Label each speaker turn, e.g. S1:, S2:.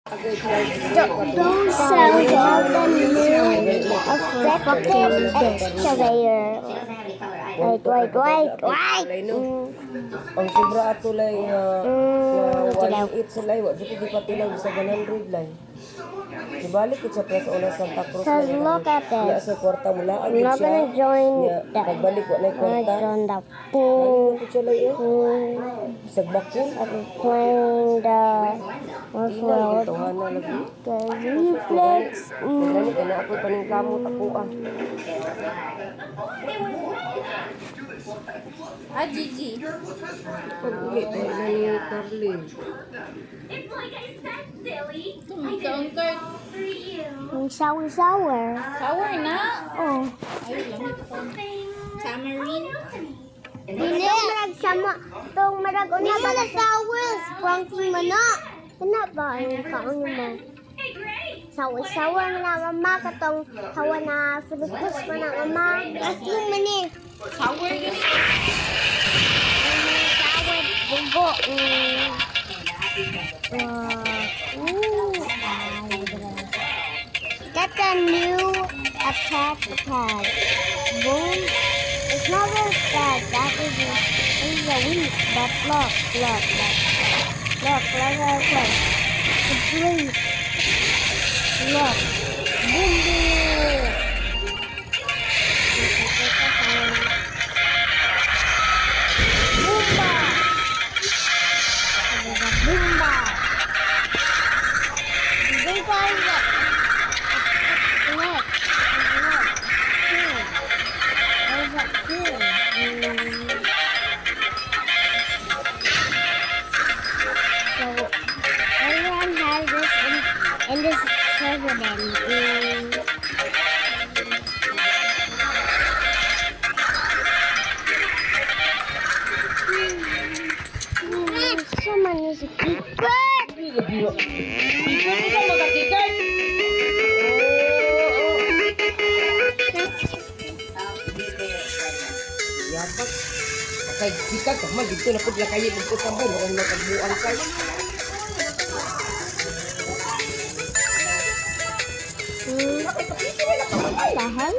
S1: Those sounds are the name of fucking excavator. Wait.
S2: Ang sobra ato lay nga 1.8 sila wa jud ko gipatilaw sa 100 lay. Ibalik ko sa press una Santa Cruz.
S1: Says look at
S2: Ya
S1: this.
S2: sa kwarta mula ang
S1: I'm not gonna join that.
S2: pagbalik wa nay kwarta.
S1: Join the pool.
S2: Ko siya lay sa bakul
S1: I'm playing the what's
S2: ito
S1: called
S2: hana lagi.
S1: the reflex.
S2: Dali kana ako paning kamot ako ah.
S3: Gigi.
S2: Pag-uli tayo na ni Carly.
S4: It's like I said, silly.
S3: Counter.
S4: For you.
S1: Yung shower.
S3: Sour na.
S1: Oh.
S3: Ay, lamig ko. Tamarind.
S1: Dili. Itong marag una ba na shower? Spanking mo na. Kana ba yung kaon mo?
S4: Hey, great.
S1: Shower na mama katong hawa na Philippines mo na mama. Aslo man eh.
S3: Sour yun.
S1: Shower bugo. That's a new attack pad. Boom. It's not a bad. That is a weak. But look. It's weak. Look. Boom. Boomba. They got it. Look. There's a kid. So everyone has this in this server then. Someone is a keeper.
S3: Ikaw ko sa magatikan.
S2: Yapak. Kay sikat ka man dito na pud la kayo magkusabay wala na kabuan kay.
S1: Tahan.